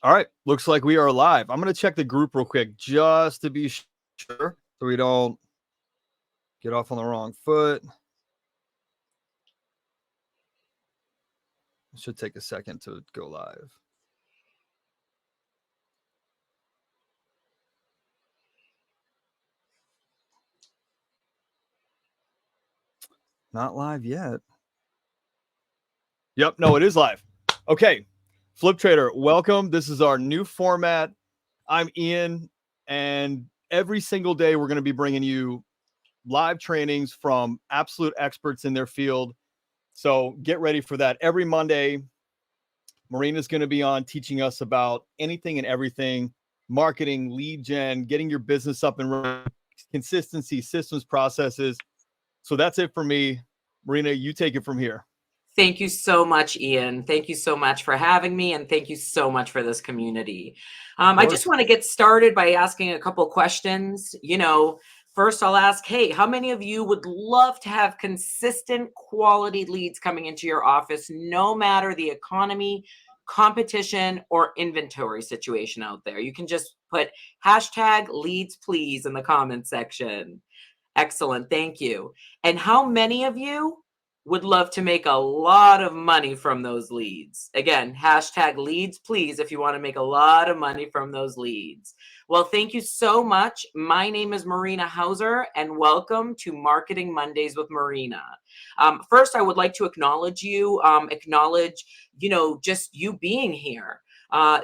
All right, looks like we are live. I'm going to check the group real quick just to be sure so we don't get off on the wrong foot. It should take a second to go live. Not live yet. Yep, no, it is live. Okay, Flip Trader, welcome. This is our new format. I'm Ian, and every single day we're going to be bringing you live trainings from absolute experts in their field. So get ready for that. Every Monday, Marina's going to be on teaching us about anything and everything, marketing, lead gen, getting your business up and running, consistency, systems, processes. So that's it for me. Marina, you take it from here. Thank you so much, Ian. Thank you so much for having me, and thank you so much for this community. I just want to get started by asking a couple questions. First I'll ask, hey, how many of you would love to have consistent quality leads coming into your office, no matter the economy, competition, or inventory situation out there? You can just put hashtag leads, please, in the comments section. Excellent. Thank you. And how many of you would love to make a lot of money from those leads? Again, hashtag leads, please, if you want to make a lot of money from those leads. Well, thank you so much. My name is Marina Hauser, and welcome to Marketing Mondays with Marina. First, I would like to acknowledge you, just you being here.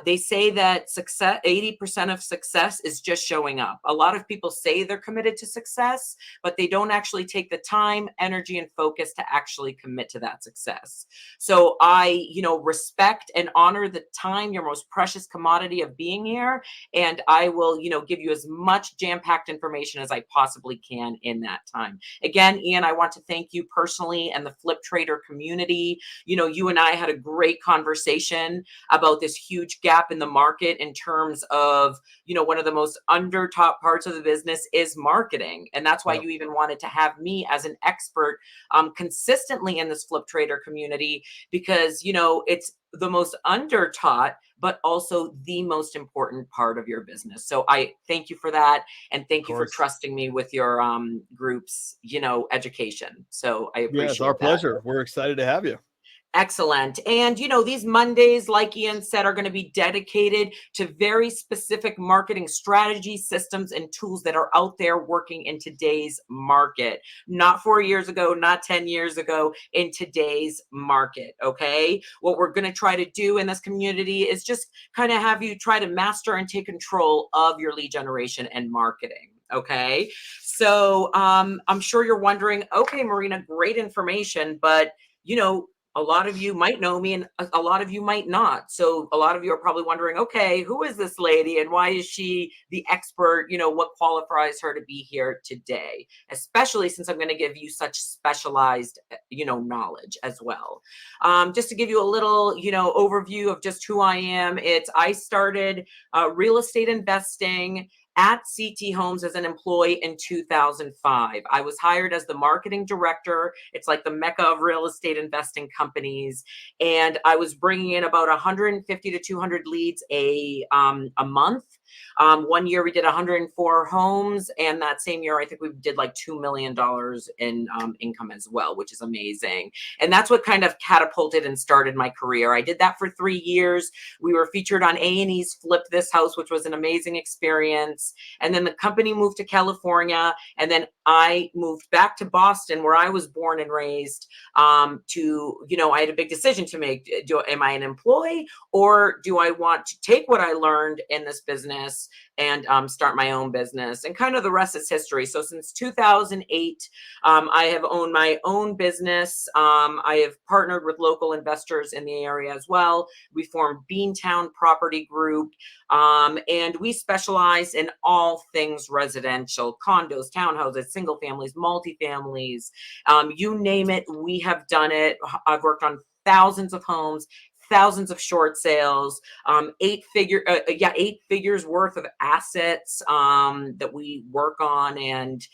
They say that success, 80% of success is just showing up. A lot of people say they're committed to success, but they don't actually take the time, energy, and focus to actually commit to that success. So I, respect and honor the time, your most precious commodity of being here. And I will, give you as much jam-packed information as I possibly can in that time. Again, Ian, I want to thank you personally and the Flip Trader community. You and I had a great conversation about this huge gap in the market in terms of, one of the most under top parts of the business is marketing. And that's why you even wanted to have me as an expert consistently in this Flip Trader community, because, it's the most under taught, but also the most important part of your business. So I thank you for that. And thank you for trusting me with your group's, education. So I appreciate that. Yeah, it's our pleasure. We're excited to have you. Excellent. And, these Mondays, like Ian said, are going to be dedicated to very specific marketing strategies, systems, and tools that are out there working in today's market. Not 4 years ago, not 10 years ago, in today's market. Okay. What we're going to try to do in this community is just kind of have you try to master and take control of your lead generation and marketing. Okay. So I'm sure you're wondering, okay, Marina, great information, but a lot of you might know me and a lot of you might not. So a lot of you are probably wondering, okay, who is this lady and why is she the expert? What qualifies her to be here today? Especially since I'm going to give you such specialized, knowledge as well. Just to give you a little, overview of just who I am. I started real estate investing at CT Homes as an employee in 2005. I was hired as the marketing director. It's like the mecca of real estate investing companies. And I was bringing in about 150 to 200 leads a month. 1 year we did 104 homes. And that same year, I think we did like $2 million in income as well, which is amazing. And that's what kind of catapulted and started my career. I did that for 3 years. We were featured on A&E's Flip This House, which was an amazing experience. And then the company moved to California. And then I moved back to Boston, where I was born and raised, I had a big decision to make. Am I an employee, or do I want to take what I learned in this business and start my own business? And kind of the rest is history. So since 2008, I have owned my own business. I have partnered with local investors in the area as well. We formed Beantown Property Group, and we specialize in all things residential: condos, townhouses, single families, multifamilies, you name it, we have done it. I've worked on thousands of homes, thousands of short sales, 8 figures worth of assets that we work on. And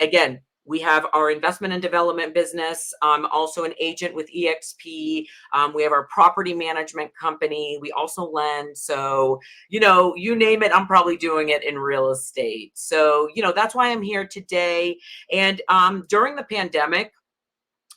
again, We have our investment and development business. I'm also an agent with EXP. We have our property management company. We also lend. So, you name it, I'm probably doing it in real estate. So, that's why I'm here today. And during the pandemic,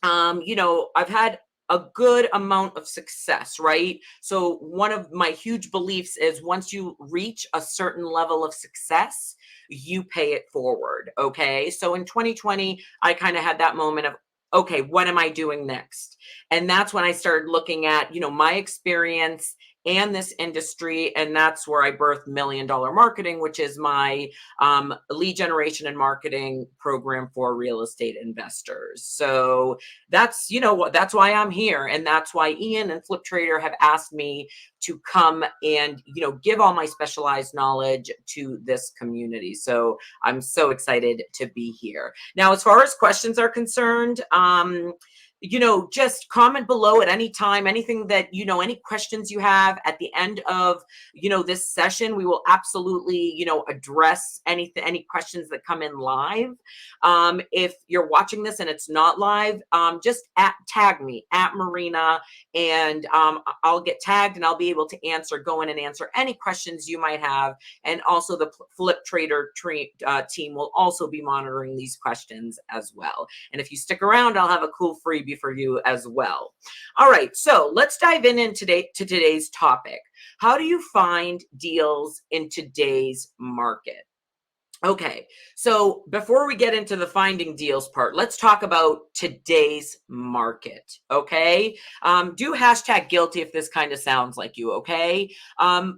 I've had a good amount of success, right? So one of my huge beliefs is once you reach a certain level of success, you pay it forward. Okay. So in 2020, I kind of had that moment of, okay, what am I doing next? And that's when I started looking at, my experience and this industry. And that's where I birthed $1 Million Marketing, which is my lead generation and marketing program for real estate investors. So that's that's why I'm here, and that's why Ian and Flip Trader have asked me to come and give all my specialized knowledge to this community. So I'm so excited to be here. Now, as far as questions are concerned, just comment below at any time, anything that any questions you have at the end of this session. We will absolutely address any questions that come in live. If you're watching this and it's not live, just tag me at Marina, and I'll get tagged and I'll be able to go in and answer any questions you might have. And also the Flip Trader team will also be monitoring these questions as well. And if you stick around, I'll have a cool freebie for you as well. All right, so let's dive in today's topic. How do you find deals in today's market? Okay, so before we get into the finding deals part, let's talk about today's market, okay? Do hashtag guilty if this kind of sounds like you, okay?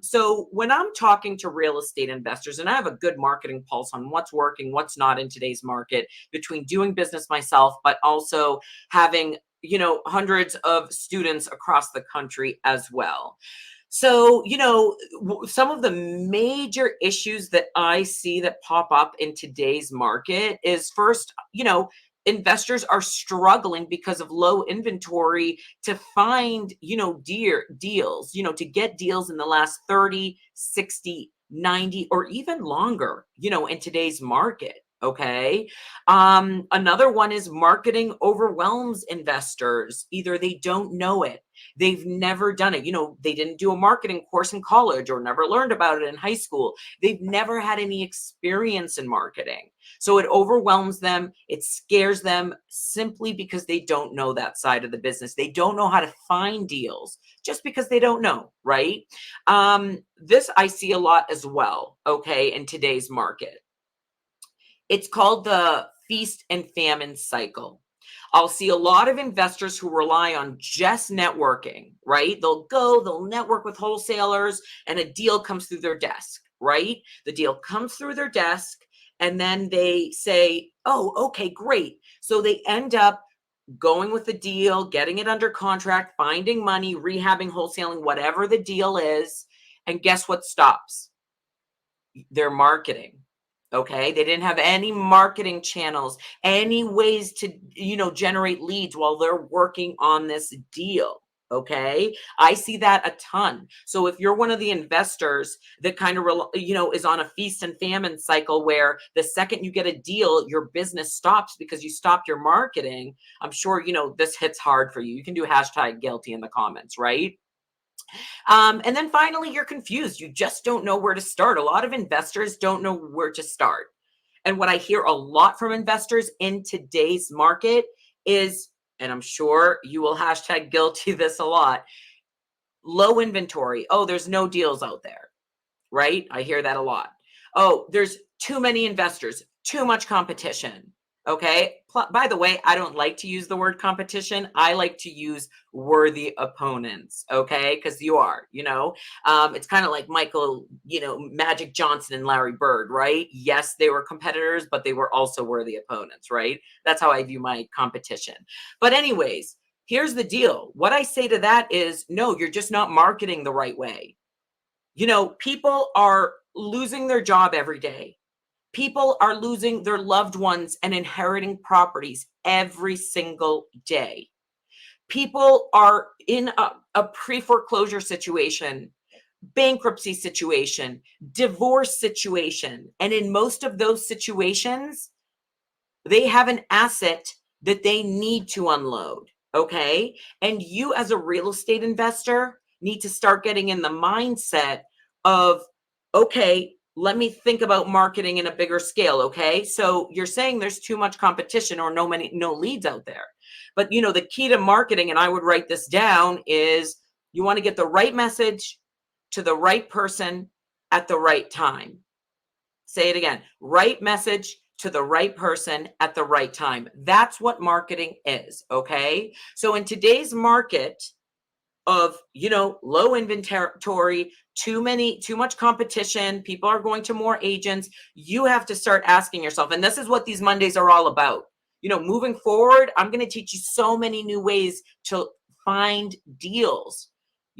So when I'm talking to real estate investors, and I have a good marketing pulse on what's working, what's not in today's market, between doing business myself, but also having, hundreds of students across the country as well. So, some of the major issues that I see that pop up in today's market is first, investors are struggling because of low inventory to find, deals, to get deals in the last 30, 60, 90, or even longer, in today's market. Okay. Another one is marketing overwhelms investors. Either they don't know it, they've never done it. They didn't do a marketing course in college or never learned about it in high school. They've never had any experience in marketing. So it overwhelms them. It scares them simply because they don't know that side of the business. They don't know how to find deals just because they don't know, right? This I see a lot as well, okay, in today's market. It's called the feast and famine cycle. I'll see a lot of investors who rely on just networking, right? They'll network with wholesalers, and a deal comes through their desk, right? The deal comes through their desk, and then they say, oh, okay, great. So they end up going with the deal, getting it under contract, finding money, rehabbing, wholesaling, whatever the deal is. And guess what stops? Their marketing. Okay. They didn't have any marketing channels, any ways to, generate leads while they're working on this deal. Okay. I see that a ton. So if you're one of the investors that kind of, is on a feast and famine cycle where the second you get a deal, your business stops because you stopped your marketing, I'm sure, this hits hard for you. You can do hashtag guilty in the comments, right? And then finally, you're confused. You just don't know where to start. A lot of investors don't know where to start. And what I hear a lot from investors in today's market is, and I'm sure you will hashtag guilty this a lot, low inventory. Oh, there's no deals out there, right? I hear that a lot. Oh, there's too many investors, too much competition. Okay. By the way, I don't like to use the word competition. I like to use worthy opponents. Okay. Because you are, it's kind of like Michael, Magic Johnson and Larry Bird, right? Yes, they were competitors, but they were also worthy opponents, right? That's how I view my competition. But anyways, here's the deal. What I say to that is, no, you're just not marketing the right way. People are losing their job every day. People are losing their loved ones and inheriting properties every single day. People are in a pre-foreclosure situation, bankruptcy situation, divorce situation. And in most of those situations, they have an asset that they need to unload. Okay. And you, as a real estate investor, need to start getting in the mindset of, okay, let me think about marketing in a bigger scale. Okay. So you're saying there's too much competition or no leads out there. But the key to marketing, and I would write this down, is you want to get the right message to the right person at the right time. Say it again. Right message to the right person at the right time. That's what marketing is. Okay. So in today's market of, low inventory, too much competition, people are going to more agents, you have to start asking yourself, and this is what these Mondays are all about. Moving forward, I'm going to teach you so many new ways to find deals.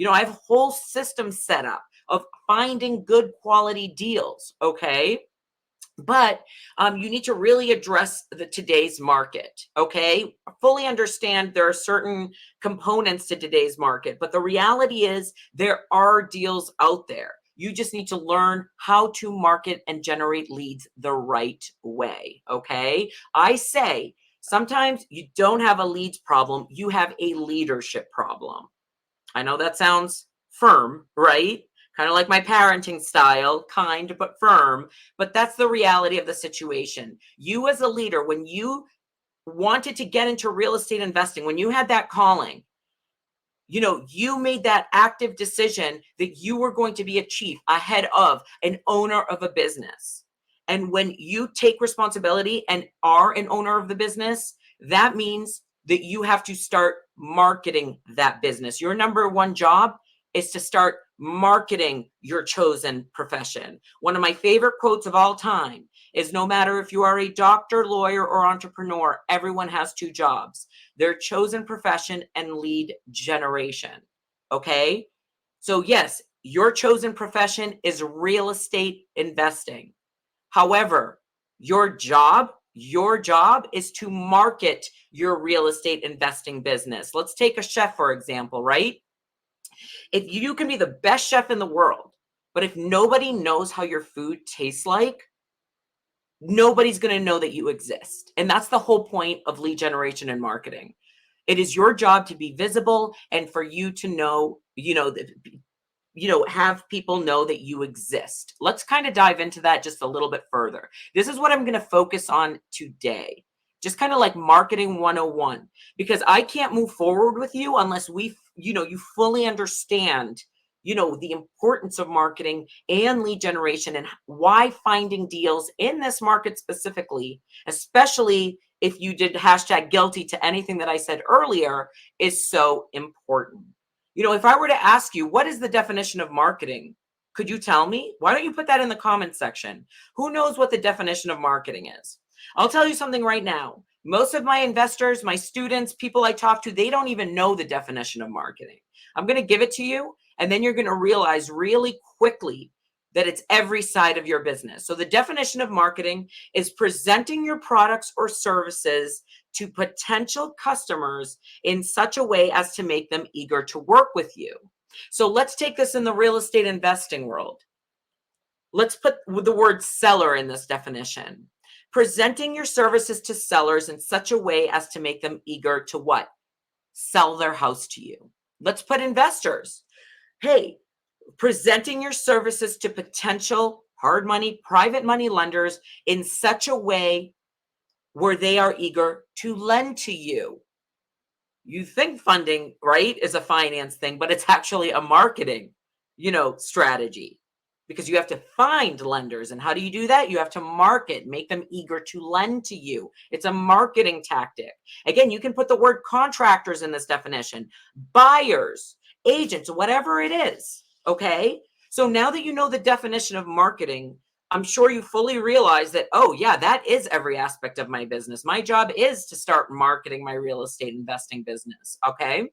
I have a whole system set up of finding good quality deals. Okay. But you need to really address today's market. Okay. Fully understand there are certain components to today's market, but the reality is there are deals out there. You just need to learn how to market and generate leads the right way. Okay. I say sometimes you don't have a leads problem, you have a leadership problem. I know that sounds firm, right? Kind of like my parenting style, kind but firm. But that's the reality of the situation. You, as a leader, when you wanted to get into real estate investing, when you had that calling, you made that active decision that you were going to be a chief, a head of, an owner of a business. And when you take responsibility and are an owner of the business, that means that you have to start marketing that business. Your number one job is to start marketing your chosen profession. One of my favorite quotes of all time is, no matter if you are a doctor, lawyer, or entrepreneur, everyone has two jobs: their chosen profession and lead generation. Okay. So yes, your chosen profession is real estate investing. However, your job is to market your real estate investing business. Let's take a chef, for example, right? If you can be the best chef in the world, but if nobody knows how your food tastes like, nobody's going to know that you exist. And that's the whole point of lead generation and marketing. It is your job to be visible and for you to know, have people know that you exist. Let's kind of dive into that just a little bit further. This is what I'm going to focus on today. Just kind of like marketing 101, because I can't move forward with you unless you fully understand, the importance of marketing and lead generation and why finding deals in this market specifically, especially if you did #guilty to anything that I said earlier, is so important. If I were to ask you, what is the definition of marketing? Could you tell me? Why don't you put that in the comments section? Who knows what the definition of marketing is? I'll tell you something right now. Most of my investors, my students, people I talk to, they don't even know the definition of marketing. I'm going to give it to you, and then you're going to realize really quickly that it's every side of your business. So the definition of marketing is presenting your products or services to potential customers in such a way as to make them eager to work with you. So let's take this in the real estate investing world. Let's put the word seller in this definition. Presenting your services to sellers in such a way as to make them eager to what? Sell their house to you. Let's put investors. Hey, presenting your services to potential hard money, private money lenders in such a way where they are eager to lend to you. You think funding, right, is a finance thing, but it's actually a marketing, strategy, because you have to find lenders. And how do you do that? You have to market, make them eager to lend to you. It's a marketing tactic. Again, you can put the word contractors in this definition, buyers, agents, whatever it is. Okay. So now that you know the definition of marketing, I'm sure you fully realize that, oh yeah, that is every aspect of my business. My job is to start marketing my real estate investing business. Okay.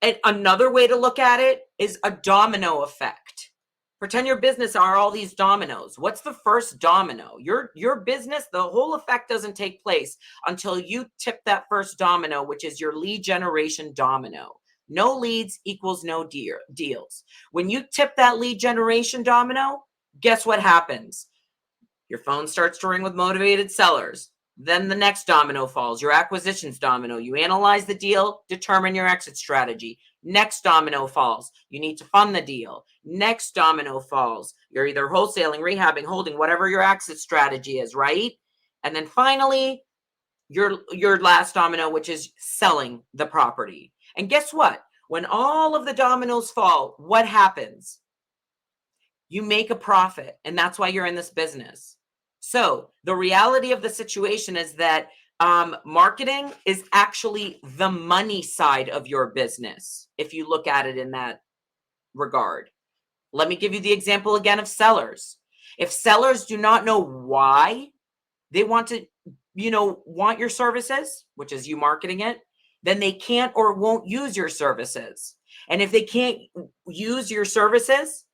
And another way to look at it is a domino effect. Pretend your business are all these dominoes. What's the first domino? Your business, the whole effect doesn't take place until you tip that first domino, which is your lead generation domino. No leads equals no deals. When you tip that lead generation domino, guess what happens? Your phone starts to ring with motivated sellers. Then the next domino falls, your acquisitions domino. You analyze the deal, determine your exit strategy. Next domino falls, you need to fund the deal. Next domino falls, you're either wholesaling, rehabbing, holding, whatever your exit strategy is, right? And then finally, your last domino, which is selling the property. And guess what? When all of the dominoes fall, what happens? You make a profit, and that's why you're in this business. So the reality of the situation is that marketing is actually the money side of your business, if you look at it in that regard. Let me give you the example again of sellers. If sellers do not know why they want to, want your services, which is you marketing it, then they can't or won't use your services. And if they can't use your services,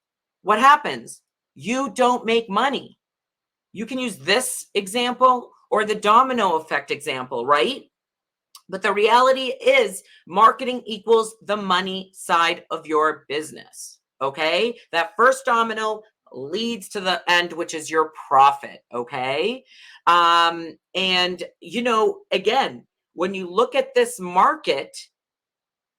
what happens? You don't make money. You can use this example or the domino effect example, right? But the reality is marketing equals the money side of your business. Okay. That first domino leads to the end, which is your profit. Okay. And, again, when you look at this market,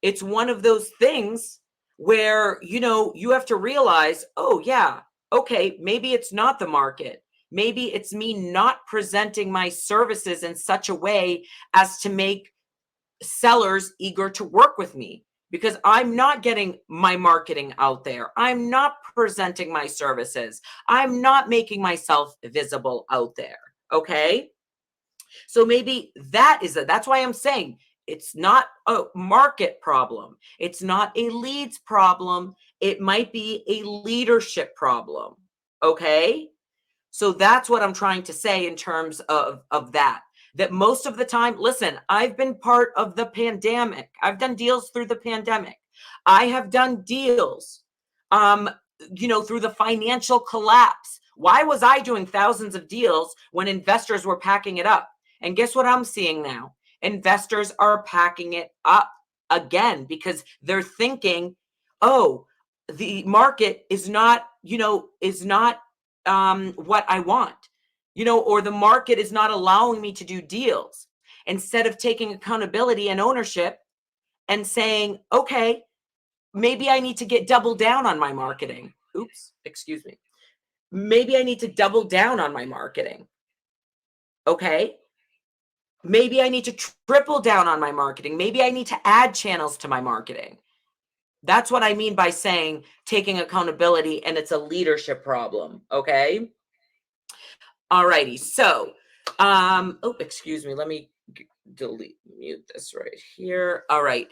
it's one of those things where, you have to realize, oh, yeah, okay, maybe it's not the market. Maybe it's me not presenting my services in such a way as to make sellers eager to work with me because I'm not getting my marketing out there. I'm not presenting my services. I'm not making myself visible out there. Okay. So maybe that's why I'm saying it's not a market problem. It's not a leads problem. It might be a leadership problem. Okay. So that's what I'm trying to say in terms of that most of the time, listen, I've been part of the pandemic. I've done deals through the pandemic. I have done deals, through the financial collapse. Why was I doing thousands of deals when investors were packing it up? And guess what I'm seeing now? Investors are packing it up again because they're thinking, oh, the market is not what I want, or the market is not allowing me to do deals. Instead of taking accountability and ownership and saying, okay, maybe I need to get double down on my marketing. Oops, excuse me. Maybe I need to double down on my marketing. Okay. Maybe I need to triple down on my marketing. Maybe I need to add channels to my marketing. That's what I mean by saying taking accountability, and it's a leadership problem. Okay. All righty. So, excuse me. Let me mute this right here. All right.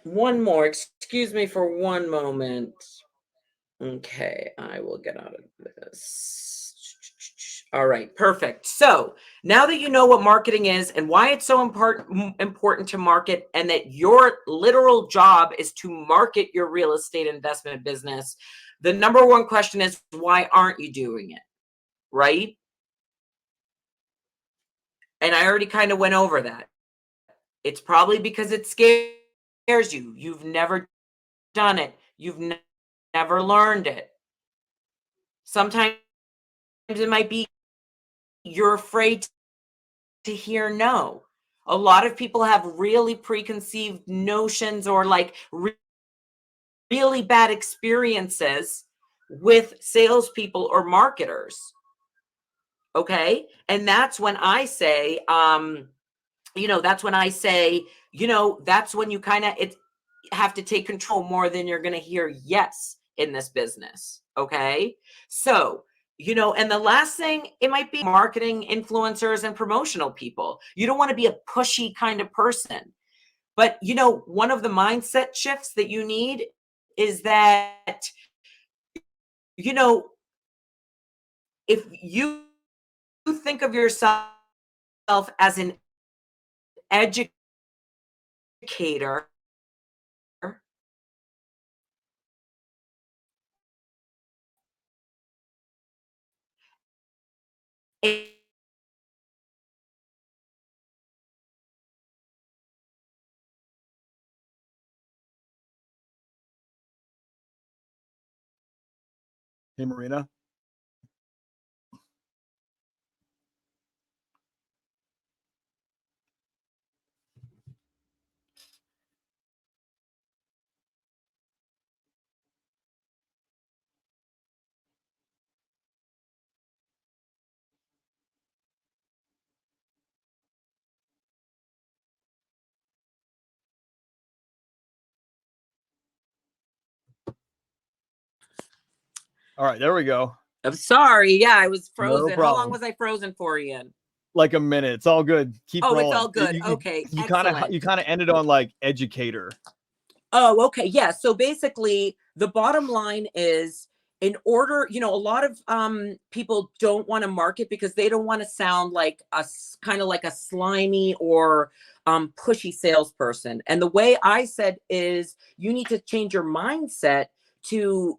One more. Excuse me for one moment. Okay, I will get out of this. All right, perfect. So now that you know what marketing is and why it's so important to market, and that your literal job is to market your real estate investment business, the number one question is, why aren't you doing it? Right? And I already kind of went over that. It's probably because it scares you. You've never done it. You've never learned it. Sometimes it might be you're afraid to hear no. A lot of people have really preconceived notions or like really bad experiences with salespeople or marketers. Okay. And that's when I say, that's when you kind of have to take control more than you're going to hear yes in this business. Okay. So, and the last thing, it might be marketing influencers and promotional people. You don't want to be a pushy kind of person. But, one of the mindset shifts that you need is that, if you think of yourself as an educator, and Hey, Marina. All right, there we go. I'm sorry. Yeah, I was No frozen. How long problem. was I frozen for, Ian? Like a minute. It's all good. Keep Oh, it's all rolling. good. Okay, You kind of excellent. ended on like educator. Oh, okay. Yeah. So basically, the bottom line is in order, a lot of people don't want to market because they don't want to sound like kind of like a slimy or pushy salesperson. And the way I said is you need to change your mindset to,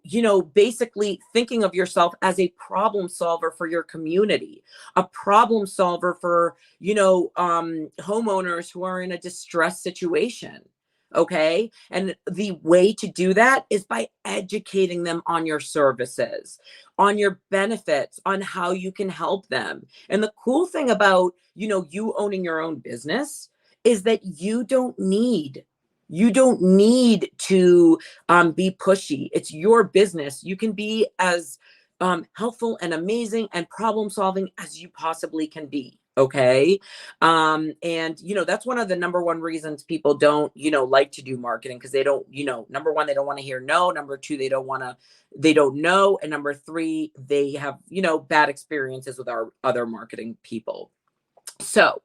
basically thinking of yourself as a problem solver for your community, a problem solver for, homeowners who are in a distressed situation. Okay. And the way to do that is by educating them on your services, on your benefits, on how you can help them. And the cool thing about, you owning your own business is that you don't need to be pushy. It's your business. You can be as helpful and amazing and problem solving as you possibly can be. Okay. And that's one of the number one reasons people don't, like to do marketing because they don't, number one, they don't want to hear no. Number two, they don't know. And number three, they have, bad experiences with our other marketing people. So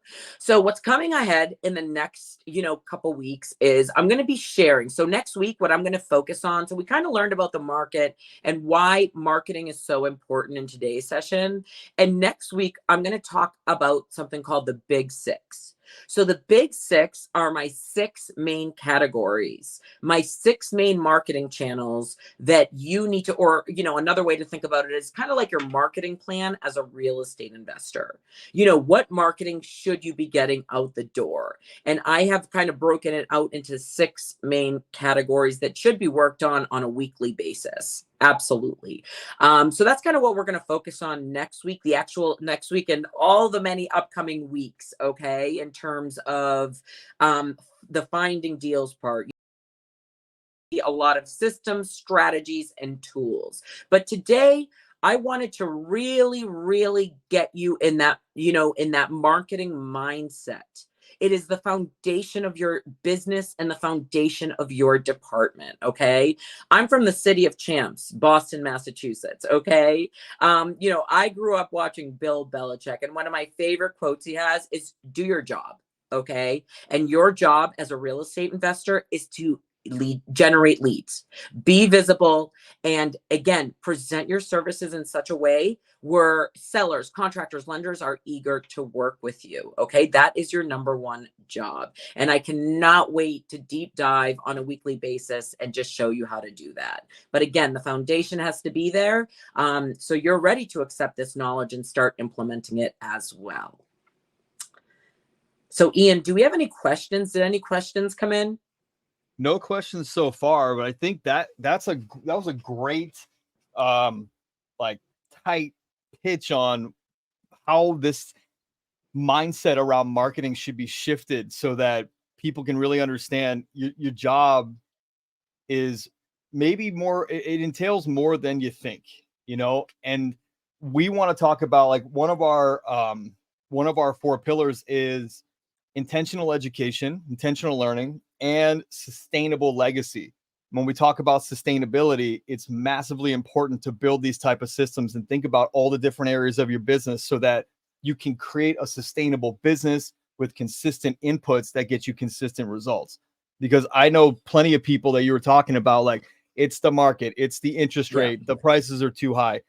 what's coming ahead in the next, couple weeks is I'm going to be sharing. So next week, what I'm going to focus on. So we kind of learned about the market and why marketing is so important in today's session. And next week, I'm going to talk about something called the Big Six. So the Big Six are my 6 main categories, my 6 main marketing channels that you need to, or, another way to think about it is kind of like your marketing plan as a real estate investor. What marketing should you be getting out the door? And I have kind of broken it out into 6 main categories that should be worked on a weekly basis. Absolutely. So that's kind of what we're going to focus on next week, the actual next week and all the many upcoming weeks. Okay. In terms of the finding deals part, a lot of systems, strategies, and tools. But today, I wanted to really, really get you in that, in that marketing mindset. It is the foundation of your business and the foundation of your department. Okay. I'm from the city of champs, Boston, Massachusetts. Okay. I grew up watching Bill Belichick, and one of my favorite quotes he has is do your job. Okay. And your job as a real estate investor is to generate leads, be visible, and again, present your services in such a way where sellers, contractors, lenders are eager to work with you. Okay. That is your number one job. And I cannot wait to deep dive on a weekly basis and just show you how to do that. But again, the foundation has to be there. So you're ready to accept this knowledge and start implementing it as well. So Ian, do we have any questions? Did any questions come in? No questions so far, but I think that was a great like tight pitch on how this mindset around marketing should be shifted so that people can really understand your job is maybe more, it entails more than you think, and we want to talk about like one of our 4 pillars is intentional education, intentional learning, and sustainable legacy. When we talk about sustainability, it's massively important to build these type of systems and think about all the different areas of your business so that you can create a sustainable business with consistent inputs that get you consistent results. Because I know plenty of people that you were talking about, like it's the market, it's the interest rate, the prices are too high.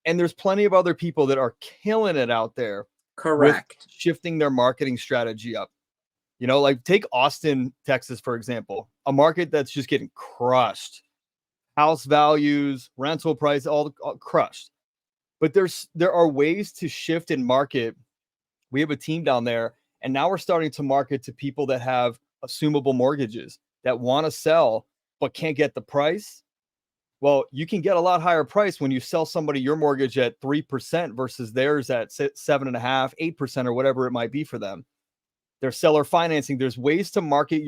And there's plenty of other people that are killing it out there with Correct. shifting their marketing strategy up. Like take Austin, Texas, for example, a market that's just getting crushed. House values, rental price, all crushed. But there are ways to shift and market. We have a team down there, and now we're starting to market to people that have assumable mortgages that want to sell but can't get the price. Well, you can get a lot higher price when you sell somebody your mortgage at 3% versus theirs at 7.5%, 8%, or whatever it might be for them. There's seller financing. There's ways to market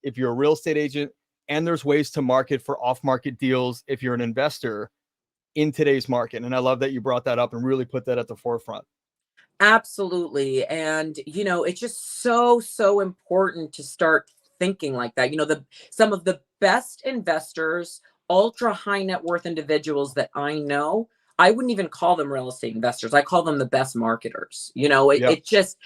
if you're a real estate agent, and there's ways to market for off-market deals if you're an investor in today's market. And I love that you brought that up and really put that at the forefront. Absolutely. And, it's just so, so important to start thinking like that. Some of the best investors ultra high net worth individuals that I know, I wouldn't even call them real estate investors. I call them the best marketers. Yep. It just,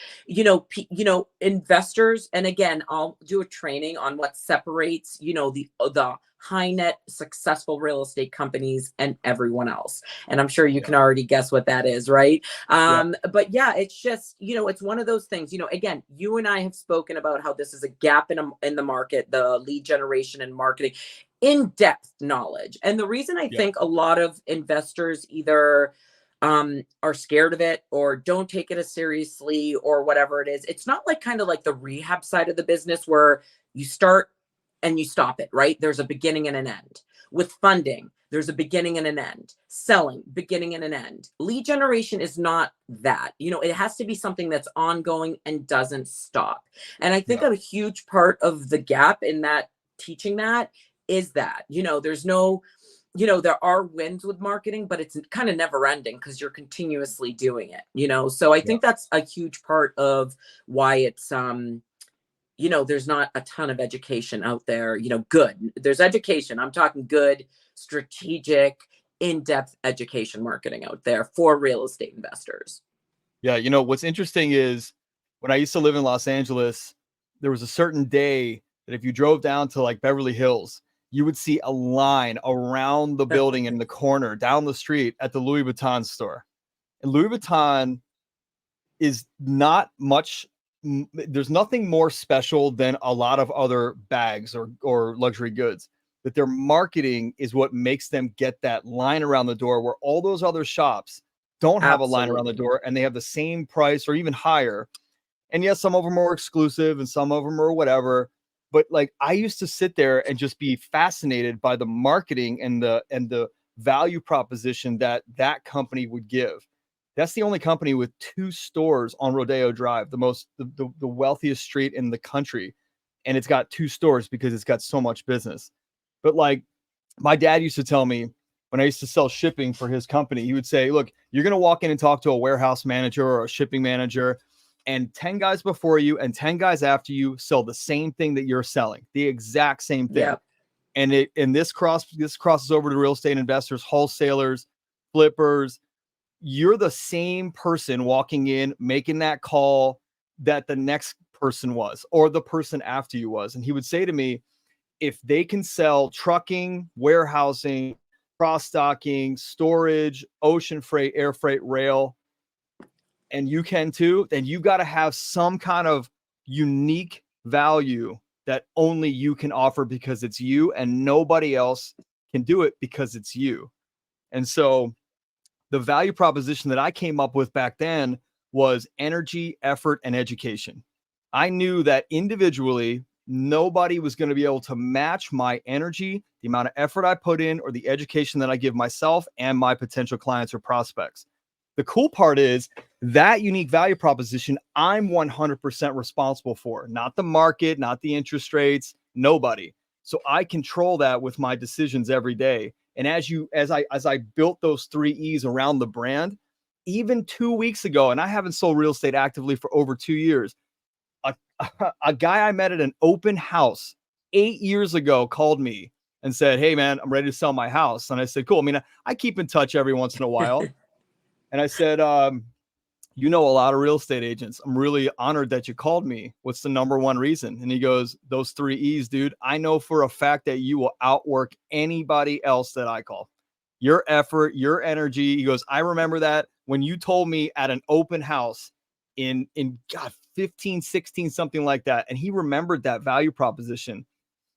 investors. And again, I'll do a training on what separates, the high net successful real estate companies and everyone else. And I'm sure you can already guess what that is, right? But yeah, it's just, it's one of those things, again, you and I have spoken about how this is a gap in the market, the lead generation and marketing, in-depth knowledge. And the reason I think a lot of investors either are scared of it or don't take it as seriously or whatever it is, it's not like kind of like the rehab side of the business where you start and you stop it, right? There's a beginning and an end. With funding, there's a beginning and an end. Selling, beginning and an end. Lead generation is not that. It has to be something that's ongoing and doesn't stop. And I think a huge part of the gap in that teaching that is that, there's no, there are wins with marketing, but it's kind of never ending because you're continuously doing it, so I think that's a huge part of why it's, there's not a ton of education out there, good. There's education. I'm talking good, strategic, in-depth education marketing out there for real estate investors. Yeah. What's interesting is when I used to live in Los Angeles, there was a certain day that if you drove down to like Beverly Hills, you would see a line around the building in the corner down the street at the Louis Vuitton store. And Louis Vuitton is not much. There's nothing more special than a lot of other bags or luxury goods. That their marketing is what makes them get that line around the door where all those other shops don't have a line around the door and they have the same price or even higher. And yes, some of them are exclusive and some of them are whatever. But like I used to sit there and just be fascinated by the marketing and the value proposition that company would give. That's the only company with 2 stores on Rodeo Drive, the wealthiest street in the country. And it's got 2 stores because it's got so much business. But like my dad used to tell me when I used to sell shipping for his company, he would say, look, you're going to walk in and talk to a warehouse manager or a shipping manager, and 10 guys before you and 10 guys after you sell the same thing that you're selling, the exact same thing. Yep. And this crosses over to real estate investors, wholesalers, flippers. You're the same person walking in, making that call that the next person was, or the person after you was. And he would say to me, if they can sell trucking, warehousing, cross-docking, storage, ocean freight, air freight, rail, and you can too, then you got to have some kind of unique value that only you can offer because it's you, and nobody else can do it because it's you. And so the value proposition that I came up with back then was energy, effort, and education. I knew that individually, nobody was going to be able to match my energy, the amount of effort I put in, or the education that I give myself and my potential clients or prospects. The cool part is that unique value proposition, I'm 100% responsible for, not the market, not the interest rates, nobody. So I control that with my decisions every day. And as I built those 3 E's around the brand, even 2 weeks ago, and I haven't sold real estate actively for over 2 years, a guy I met at an open house 8 years ago called me and said, hey man, I'm ready to sell my house. And I said, cool. I mean, I keep in touch every once in a while. And I said, you know a lot of real estate agents. I'm really honored that you called me. What's the number one reason? And he goes, those 3 E's, dude. I know for a fact that you will outwork anybody else that I call. Your effort, your energy. He goes, I remember that when you told me at an open house in God, 15, 16, something like that. And he remembered that value proposition.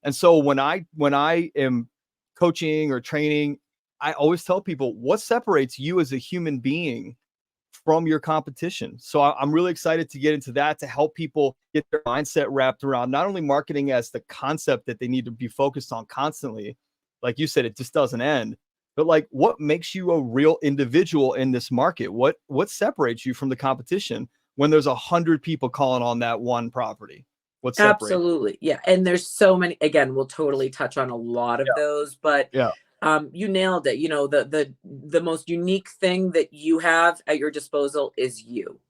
And so when I am coaching or training, I always tell people what separates you as a human being from your competition. So I'm really excited to get into that, to help people get their mindset wrapped around not only marketing as the concept that they need to be focused on constantly. Like you said, it just doesn't end. But like, what makes you a real individual in this market? What separates you from the competition when there's 100 people calling on that one property? What separates? Absolutely. Yeah. And there's so many, again, we'll totally touch on a lot of those, but you nailed it. The most unique thing that you have at your disposal is you.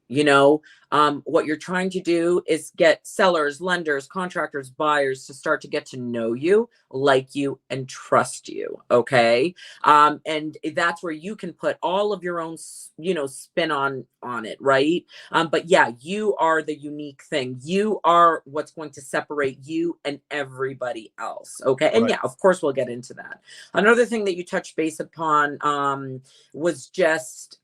What you're trying to do is get sellers, lenders, contractors, buyers to start to get to know you, like you, and trust you. Okay. And that's where you can put all of your own, spin on it. Right. But yeah, you are the unique thing. You are what's going to separate you and everybody else. Okay. And Right. yeah, of course we'll get into that. Another thing that you touched base upon, was just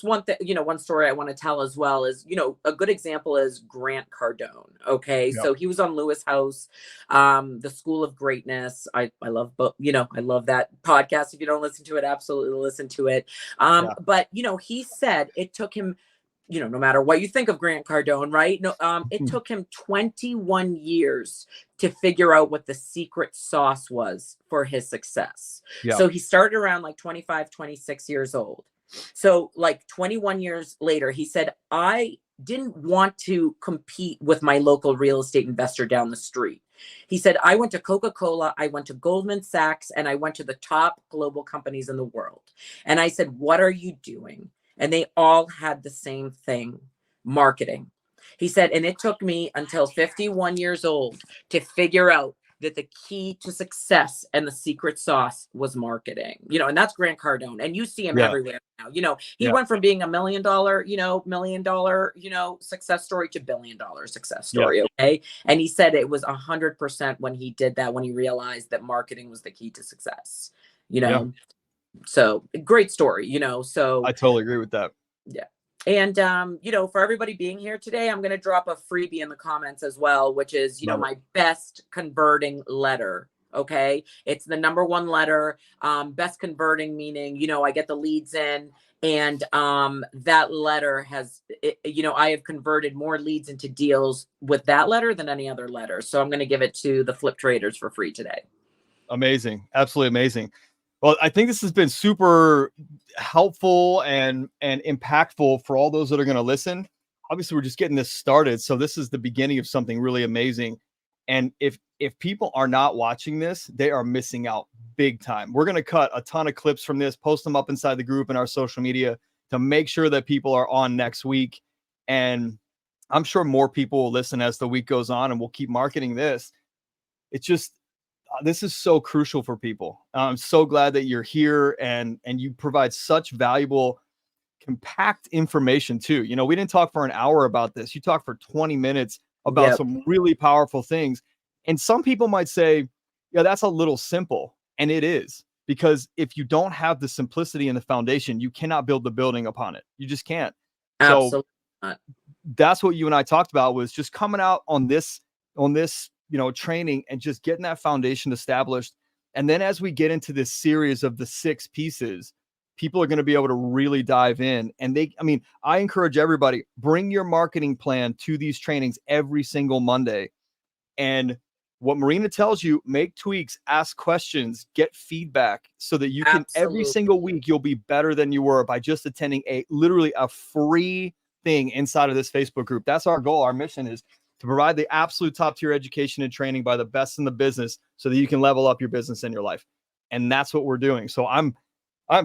one thing, one story I want to tell as well is, a good example is Grant Cardone. Okay. Yep. So he was on Lewis House, the School of Greatness. I love, I love that podcast. If you don't listen to it, absolutely listen to it. Yeah. But he said it took him, no matter what you think of Grant Cardone, right? No, it took him 21 years to figure out what the secret sauce was for his success. Yeah. So he started around like 25, 26 years old. So like 21 years later, he said, I didn't want to compete with my local real estate investor down the street. He said, I went to Coca-Cola, I went to Goldman Sachs, and I went to the top global companies in the world. And I said, what are you doing? And they all had the same thing, marketing. He said, and it took me until 51 years old to figure out that the key to success and the secret sauce was marketing, and that's Grant Cardone. And you see him everywhere now. He went from being $1 million, success story to $1 billion success story. Okay. And he said it was 100% when he did that, when he realized that marketing was the key to success, So great story, so I totally agree with that. Yeah. And, for everybody being here today, I'm going to drop a freebie in the comments as well, which is, my best converting letter. Okay. It's the #1 letter, best converting, meaning, I get the leads in, and, that letter has, I have converted more leads into deals with that letter than any other letter. So I'm going to give it to the Flip Traders for free today. Amazing. Absolutely amazing. Well, I think this has been super helpful and impactful for all those that are going to listen. Obviously, we're just getting this started, so this is the beginning of something really amazing. And if people are not watching this, they are missing out big time. We're going to cut a ton of clips from this, post them up inside the group and our social media to make sure that people are on next week. And I'm sure more people will listen as the week goes on, and we'll keep marketing this. It's just, this is so crucial for people. I'm so glad that you're here and you provide such valuable, compact information too. We didn't talk for an hour about this. You talked for 20 minutes about some really powerful things. And some people might say, yeah, that's a little simple. And it is, because if you don't have the simplicity in the foundation, you cannot build the building upon it. You just can't. Absolutely. So that's what you and I talked about, was just coming out on this, training and just getting that foundation established. And then as we get into this series of the 6 pieces, people are going to be able to really dive in. And I encourage everybody, bring your marketing plan to these trainings every single Monday. And what Marina tells you, make tweaks, ask questions, get feedback, so that you can, every single week, you'll be better than you were by just attending literally a free thing inside of this Facebook group. That's our goal. Our mission is to provide the absolute top tier education and training by the best in the business, so that you can level up your business and your life. And that's what we're doing. So I'm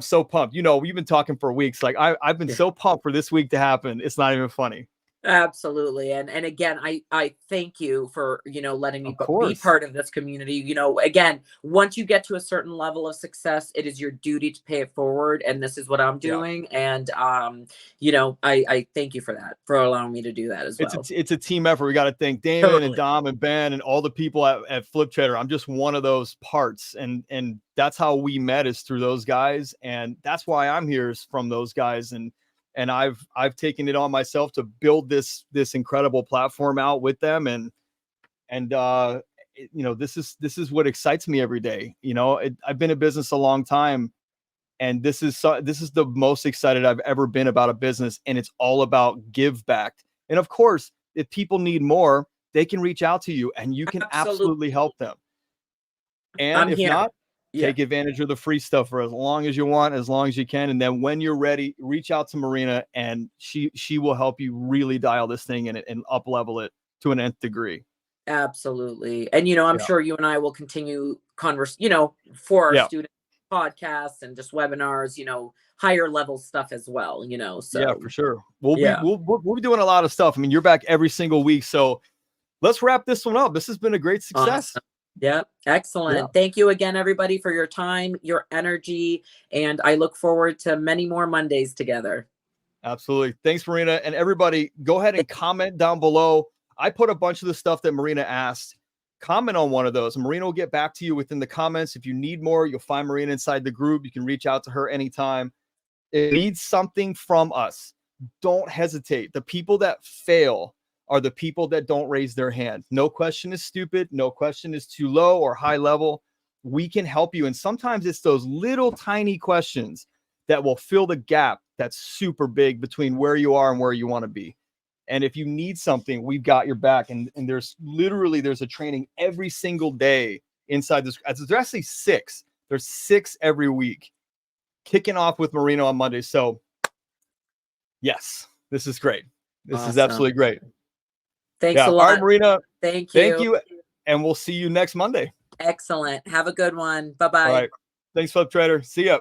so pumped. We've been talking for weeks. Like I've been so pumped for this week to happen. It's not even funny. Absolutely. And again, I thank you for, letting me be part of this community. Again, once you get to a certain level of success, it is your duty to pay it forward. And this is what I'm doing. And, I thank you for that, for allowing me to do that as well. It's a team effort. We got to thank Damon and Dom and Ben and all the people at Flip Trader. I'm just one of those parts. And that's how we met, is through those guys. And that's why I'm here, is from those guys. And I've taken it on myself to build this incredible platform out with them. And this is what excites me every day. I've been in business a long time, and this is the most excited I've ever been about a business. And it's all about give back. And of course, if people need more, they can reach out to you, and you can absolutely help them. And if not, take advantage of the free stuff for as long as you want, as long as you can. And then when you're ready, reach out to Marina, and she will help you really dial this thing in and up level it to an nth degree. Absolutely. And, I'm sure you and I will continue for our students podcasts and just webinars, you know, higher level stuff as well, you know. So Yeah, for sure. We'll yeah. be doing a lot of stuff. I mean, you're back every single week, so let's wrap this one up. This has been a great success. Awesome. Yeah, excellent. Yeah. Thank you again, everybody, for your time, your energy, and I look forward to many more Mondays together. Absolutely. Thanks, Marina. And everybody, go ahead and comment down below. I put a bunch of the stuff that Marina asked. Comment on one of those. Marina will get back to you within the comments. If you need more, you'll find Marina inside the group. You can reach out to her anytime. It needs something from us. Don't hesitate. The people that fail are the people that don't raise their hand. No question is stupid. No question is too low or high level. We can help you. And sometimes it's those little tiny questions that will fill the gap that's super big between where you are and where you want to be. And if you need something, we've got your back. And there's a training every single day inside this. There's actually 6. There's 6 every week, kicking off with Marina on Monday. So yes, this is great. This is absolutely great. Thanks a lot. All right, Marina. Thank you. Thank you. And we'll see you next Monday. Excellent. Have a good one. Bye-bye. All right. Thanks, Flip Trader. See ya.